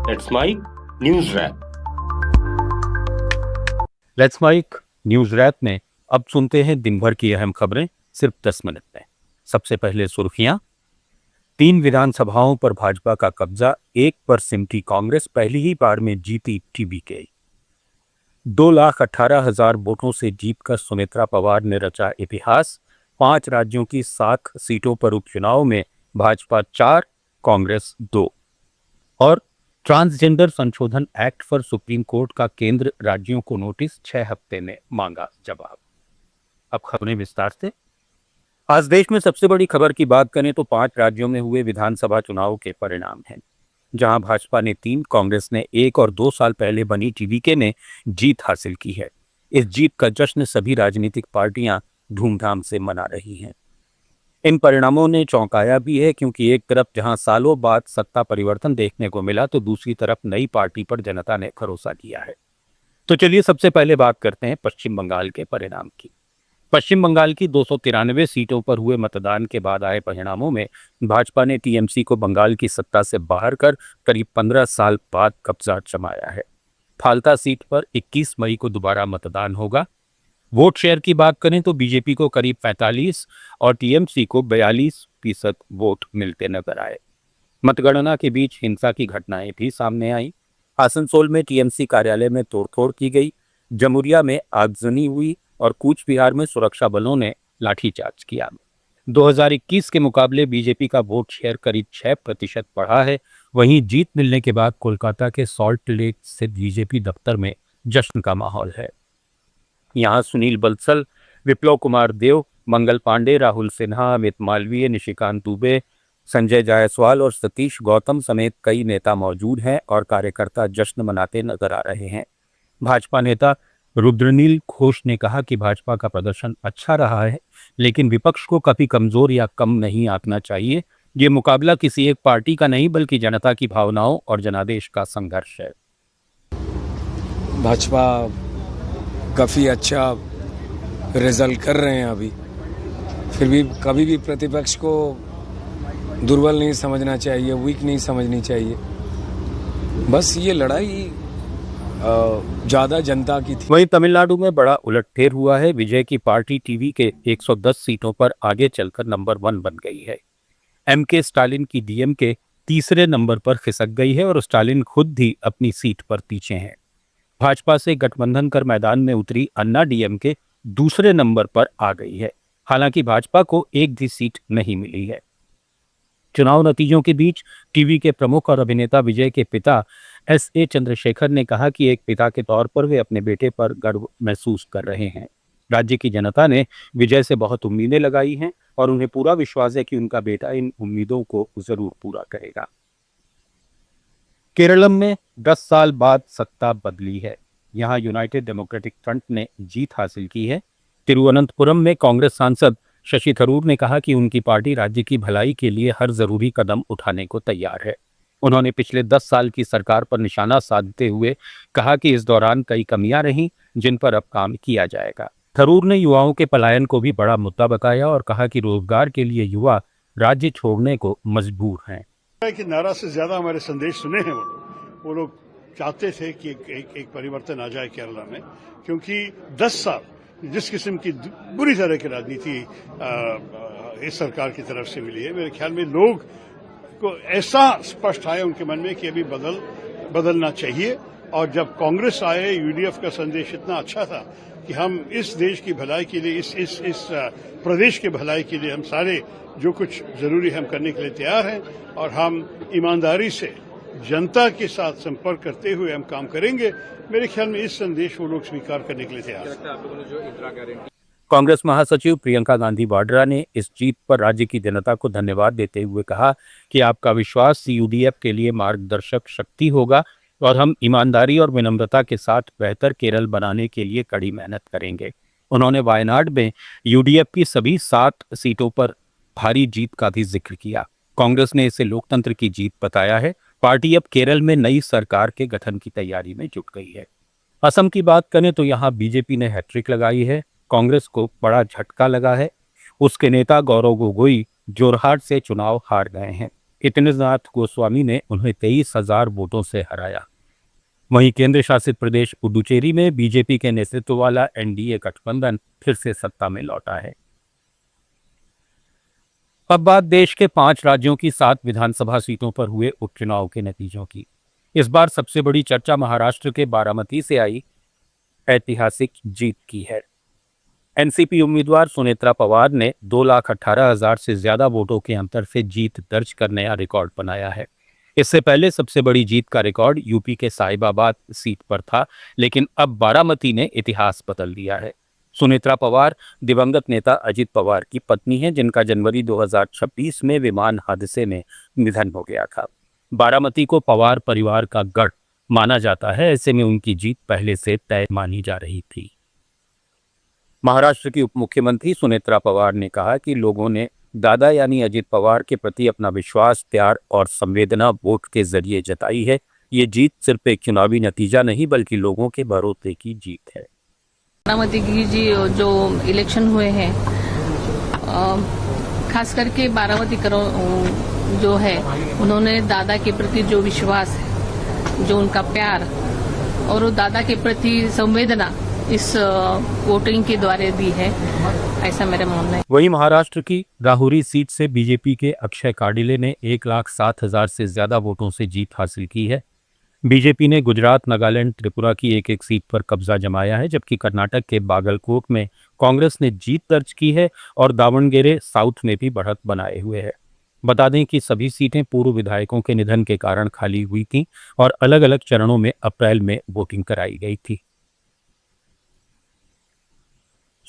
Let's mic news wrap. Let's mic news wrap में अब सुनते हैं दिन भर की अहम खबरें सिर्फ 10 मिनट में। सबसे पहले सुर्खियां। 3 विधानसभाओं पर भाजपा का कब्जा, 1 पर सिमटी कांग्रेस, पहली ही बार में जीती टीबीके। 2,18,000 वोटों से जीतकर सुमित्रा पवार ने रचा इतिहास। 5 राज्यों की 7 सीटों पर उपचुनाव में भाजपा 4, कांग्रेस 2। और ट्रांसजेंडर संशोधन एक्ट पर सुप्रीम कोर्ट का केंद्र राज्यों को नोटिस, 6 हफ्ते में मांगा जवाब। अब खबरें विस्तार से। आज देश में सबसे बड़ी खबर की बात करें तो 5 राज्यों में हुए विधानसभा चुनाव के परिणाम हैं, जहां भाजपा ने 3, कांग्रेस ने 1 और 2 साल पहले बनी टीवीके ने जीत हासिल की है। इस जीत का जश्न सभी राजनीतिक पार्टियां धूमधाम से मना रही हैं। इन परिणामों ने चौंकाया भी है, क्योंकि एक तरफ जहां सालों बाद सत्ता परिवर्तन देखने को मिला तो दूसरी तरफ नई पार्टी पर जनता ने भरोसा किया है। तो चलिए सबसे पहले बात करते हैं पश्चिम बंगाल के परिणाम की। पश्चिम बंगाल की 293 सीटों पर हुए मतदान के बाद आए परिणामों में भाजपा ने टीएमसी को बंगाल की सत्ता से बाहर कर करीब 15 साल बाद कब्जा जमाया है। फाल्ता सीट पर 21 मई को दोबारा मतदान होगा। वोट शेयर की बात करें तो बीजेपी को करीब 45 और टीएमसी को 42% वोट मिलते नजर आए। मतगणना के बीच हिंसा की घटनाएं भी सामने आई। आसनसोल में टीएमसी कार्यालय में तोड़फोड़ की गई, जमुरिया में आगजनी हुई और कूच बिहार में सुरक्षा बलों ने लाठीचार्ज किया। 2021 के मुकाबले बीजेपी का वोट शेयर करीब 6% बढ़ा है। वहीं जीत मिलने के बाद कोलकाता के सॉल्ट लेक स्थित बीजेपी दफ्तर में जश्न का माहौल है। यहाँ सुनील बंसल, विप्लव कुमार देव, मंगल पांडे, राहुल सिन्हा, अमित मालवीय, निशिकांत दुबे, संजय जायसवाल और सतीश गौतम समेत कई नेता मौजूद हैं और कार्यकर्ता जश्न मनाते नजर आ रहे हैं। भाजपा नेता रुद्रनील घोष ने कहा कि भाजपा का प्रदर्शन अच्छा रहा है, लेकिन विपक्ष को कभी कमजोर या कम नहीं आंकना चाहिए। ये मुकाबला किसी एक पार्टी का नहीं, बल्कि जनता की भावनाओं और जनादेश का संघर्ष है। भाजपा काफ़ी अच्छा रिजल्ट कर रहे हैं अभी, फिर भी कभी भी प्रतिपक्ष को दुर्बल नहीं समझना चाहिए, वीक नहीं समझनी चाहिए। बस ये लड़ाई ज़्यादा जनता की थी। वहीं तमिलनाडु में बड़ा उलटफेर हुआ है। विजय की पार्टी टीवी के 110 सीटों पर आगे चलकर नंबर 1 बन गई है। एमके स्टालिन की डीएमके तीसरे नंबर पर खिसक गई है और स्टालिन खुद भी अपनी सीट पर पीछे हैं। भाजपा से गठबंधन कर मैदान में उतरी अन्ना डीएमके दूसरे नंबर पर आ गई है। हालांकि भाजपा को एक भी सीट नहीं मिली है। चुनाव नतीजों के बीच टीवी के प्रमुख और अभिनेता विजय के पिता एसए चंद्रशेखर ने कहा कि एक पिता के तौर पर वे अपने बेटे पर गर्व महसूस कर रहे हैं। राज्य की जनता ने विजय से बहुत उम्मीदें लगाई हैं और उन्हें पूरा विश्वास है कि उनका बेटा इन उम्मीदों को जरूर पूरा करेगा। केरलम में 10 साल बाद सत्ता बदली है। यहां यूनाइटेड डेमोक्रेटिक फ्रंट ने जीत हासिल की है। तिरुवनंतपुरम में कांग्रेस सांसद शशि थरूर ने कहा कि उनकी पार्टी राज्य की भलाई के लिए हर जरूरी कदम उठाने को तैयार है। उन्होंने पिछले 10 साल की सरकार पर निशाना साधते हुए कहा कि इस दौरान कई कमियां रहीं, जिन पर अब काम किया जाएगा। थरूर ने युवाओं के पलायन को भी बड़ा मुद्दा बताया और कहा कि रोजगार के लिए युवा राज्य छोड़ने को मजबूर हैं। कि नारा से ज्यादा हमारे संदेश सुने हैं वो लोग चाहते थे कि एक परिवर्तन आ जाए केरला में, क्योंकि 10 साल जिस किस्म की बुरी तरह की राजनीति इस सरकार की तरफ से मिली है, मेरे ख्याल में लोग को ऐसा स्पष्ट आया उनके मन में कि अभी बदलना चाहिए। और जब कांग्रेस आए, यूडीएफ का संदेश इतना अच्छा था कि हम इस देश की भलाई के लिए, इस प्रदेश के भलाई के लिए हम सारे जो कुछ जरूरी हम करने के लिए तैयार हैं और हम ईमानदारी से जनता के साथ संपर्क करते हुए हम काम करेंगे। मेरे ख्याल में इस संदेश वो लोग स्वीकार करने के लिए तैयार हैं। कांग्रेस महासचिव प्रियंका गांधी वाड्रा ने इस जीत पर राज्य की जनता को धन्यवाद देते हुए कहा कि आपका विश्वास यूडीएफ के लिए मार्गदर्शक शक्ति होगा और हम ईमानदारी और विनम्रता के साथ बेहतर केरल बनाने के लिए कड़ी मेहनत करेंगे। उन्होंने वायनाड में यूडीएफ की सभी 7 सीटों पर भारी जीत का भी जिक्र किया। कांग्रेस ने इसे लोकतंत्र की जीत बताया है। पार्टी अब केरल में नई सरकार के गठन की तैयारी में जुट गई है। असम की बात करें तो यहाँ बीजेपी ने हैट्रिक लगाई है। कांग्रेस को बड़ा झटका लगा है। उसके नेता गौरव गोगोई जोरहाट से चुनाव हार गए हैं। इतनेनाथ गोस्वामी ने उन्हें 23,000 वोटों से हराया। वहीं केंद्र शासित प्रदेश पुडुचेरी में बीजेपी के नेतृत्व वाला एनडीए गठबंधन फिर से सत्ता में लौटा है। अब बात देश के 5 राज्यों की 7 विधानसभा सीटों पर हुए उपचुनाव के नतीजों की। इस बार सबसे बड़ी चर्चा महाराष्ट्र के बारामती से आई ऐतिहासिक जीत की है। एनसीपी उम्मीदवार सुनेत्रा पवार ने 2,18,000 से ज्यादा वोटों के अंतर से जीत दर्ज कर नया रिकॉर्ड बनाया है। इससे पहले सबसे बड़ी जीत का रिकॉर्ड यूपी के साहिबाबाद सीट पर था, लेकिन अब बारामती ने इतिहास बदल दिया है। सुनेत्रा पवार दिवंगत नेता अजित पवार की पत्नी हैं, जिनका जनवरी 2026 में विमान हादसे में निधन हो गया था। बारामती को पवार परिवार का गढ़ माना जाता है, ऐसे में उनकी जीत पहले से तय मानी जा रही थी। महाराष्ट्र की उप मुख्यमंत्री सुनेत्रा पवार ने कहा कि लोगों ने दादा यानी अजित पवार के प्रति अपना विश्वास, प्यार और संवेदना वोट के जरिए जताई है। ये जीत सिर्फ एक चुनावी नतीजा नहीं बल्कि लोगों के भरोसे की जीत है। बारामती की जो इलेक्शन हुए हैं, खास करके बारामती जो है, उन्होंने दादा के प्रति जो विश्वास है, जो उनका प्यार और दादा के प्रति संवेदना इस वोटिंग के द्वारा दी है, ऐसा मेरा मानना है। वहीं महाराष्ट्र की राहुरी सीट से बीजेपी के अक्षय काडिले ने 1,07,000 से ज्यादा वोटों से जीत हासिल की है। बीजेपी ने गुजरात, नागालैंड, त्रिपुरा की एक सीट पर कब्जा जमाया है, जबकि कर्नाटक के बागलकोट में कांग्रेस ने जीत दर्ज की है और दावणगेरे साउथ में भी बढ़त बनाए हुए है। बता दें कि सभी सीटें पूर्व विधायकों के निधन के कारण खाली हुई थीं और अलग अलग चरणों में अप्रैल में वोटिंग कराई गई थी।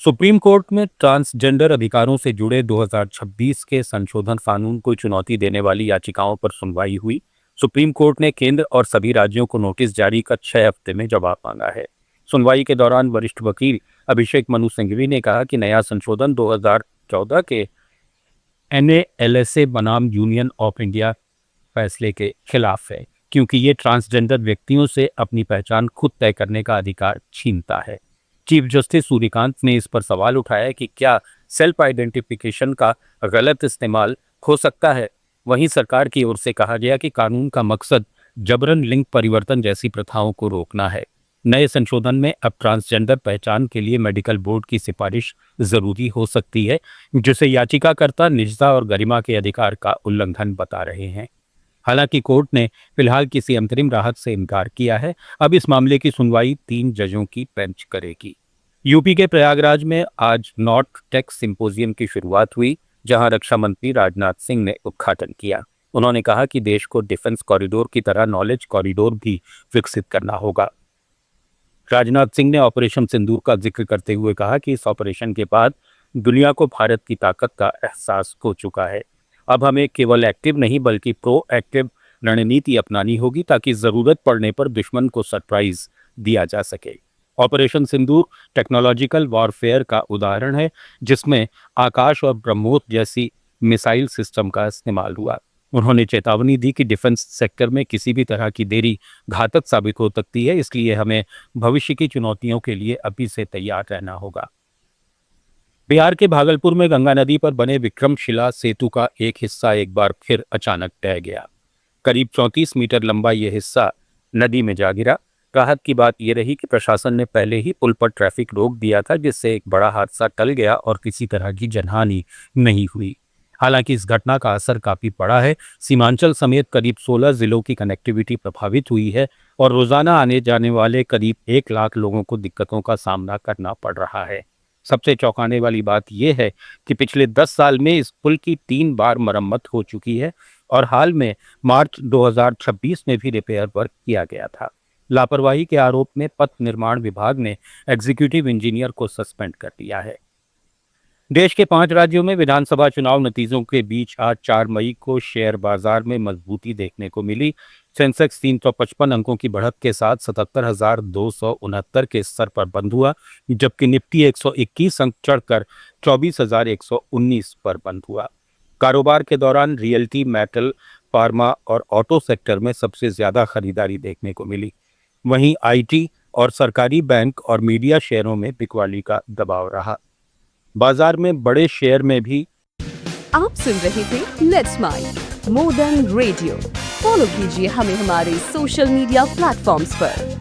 सुप्रीम कोर्ट में ट्रांसजेंडर अधिकारों से जुड़े 2026 के संशोधन कानून को चुनौती देने वाली याचिकाओं पर सुनवाई हुई। सुप्रीम कोर्ट ने केंद्र और सभी राज्यों को नोटिस जारी कर 6 हफ्ते में जवाब मांगा है। सुनवाई के दौरान वरिष्ठ वकील अभिषेक मनु सिंघवी ने कहा कि नया संशोधन 2014 के NALSA बनाम यूनियन ऑफ इंडिया फैसले के खिलाफ है, क्योंकि ये ट्रांसजेंडर व्यक्तियों से अपनी पहचान खुद तय करने का अधिकार छीनता है। चीफ जस्टिस सूर्यकांत ने इस पर सवाल उठाया कि क्या सेल्फ आइडेंटिफिकेशन का गलत इस्तेमाल हो सकता है। वहीं सरकार की ओर से कहा गया कि कानून का मकसद जबरन लिंग परिवर्तन जैसी प्रथाओं को रोकना है। नए संशोधन में अब ट्रांसजेंडर पहचान के लिए मेडिकल बोर्ड की सिफारिश जरूरी हो सकती है, जिसे याचिकाकर्ता निजता और गरिमा के अधिकार का उल्लंघन बता रहे हैं। हालांकि कोर्ट ने फिलहाल किसी अंतरिम राहत से इनकार किया है। अब इस मामले की सुनवाई 3 जजों की बेंच करेगी। यूपी के प्रयागराज में आज नॉर्थ टेक सिंपोजियम की शुरुआत हुई, जहां रक्षा मंत्री राजनाथ सिंह ने उद्घाटन किया। उन्होंने कहा कि देश को डिफेंस कॉरिडोर की तरह नॉलेज कॉरिडोर भी विकसित करना होगा। राजनाथ सिंह ने ऑपरेशन सिंदूर का जिक्र करते हुए कहा कि इस ऑपरेशन के बाद दुनिया को भारत की ताकत का एहसास हो चुका है। अब हमें केवल एक्टिव नहीं बल्कि प्रोएक्टिव रणनीति अपनानी होगी, ताकि जरूरत पड़ने पर दुश्मन को सरप्राइज दिया जा सके। ऑपरेशन सिंदूर टेक्नोलॉजिकल वॉरफेयर का उदाहरण है, जिसमें आकाश और ब्रह्मोस जैसी मिसाइल सिस्टम का इस्तेमाल हुआ। उन्होंने चेतावनी दी कि डिफेंस सेक्टर में किसी भी तरह की देरी घातक साबित हो सकती है, इसलिए हमें भविष्य की चुनौतियों के लिए अभी से तैयार रहना होगा। बिहार के भागलपुर में गंगा नदी पर बने विक्रमशिला सेतु का एक हिस्सा एक बार फिर अचानक ढह गया। करीब 34 मीटर लंबा यह हिस्सा नदी में जा गिरा। राहत की बात यह रही कि प्रशासन ने पहले ही पुल पर ट्रैफिक रोक दिया था, जिससे एक बड़ा हादसा टल गया और किसी तरह की जनहानि नहीं हुई। हालांकि इस घटना का असर काफी बड़ा है। सीमांचल समेत करीब 16 जिलों की कनेक्टिविटी प्रभावित हुई है और रोजाना आने जाने वाले करीब 1 लाख लोगों को दिक्कतों का सामना करना पड़ रहा है। सबसे चौंकाने वाली बात यह है कि पिछले 10 साल में इस पुल की 3 बार मरम्मत हो चुकी है और हाल में मार्च 2026 में भी रिपेयर वर्क किया गया था। लापरवाही के आरोप में पथ निर्माण विभाग ने एग्जीक्यूटिव इंजीनियर को सस्पेंड कर दिया है। देश के 5 राज्यों में विधानसभा चुनाव नतीजों के बीच आज 4 मई को शेयर बाजार में मजबूती देखने को मिली। सेंसेक्स 355 अंकों की बढ़त के साथ 77,269 के स्तर पर बंद हुआ, जबकि निफ्टी 121 अंक चढ़कर 24,119 पर बंद हुआ। कारोबार के दौरान रियल्टी, मेटल, फार्मा और ऑटो सेक्टर में सबसे ज्यादा खरीदारी देखने को मिली। वहीं आईटी और सरकारी बैंक और मीडिया शेयरों में बिकवाली का दबाव रहा। बाजार में बड़े शेयर में भी आप सुन रहे थे let's smile. More than radio. Follow कीजिए हमें हमारे सोशल मीडिया प्लेटफॉर्म्स पर।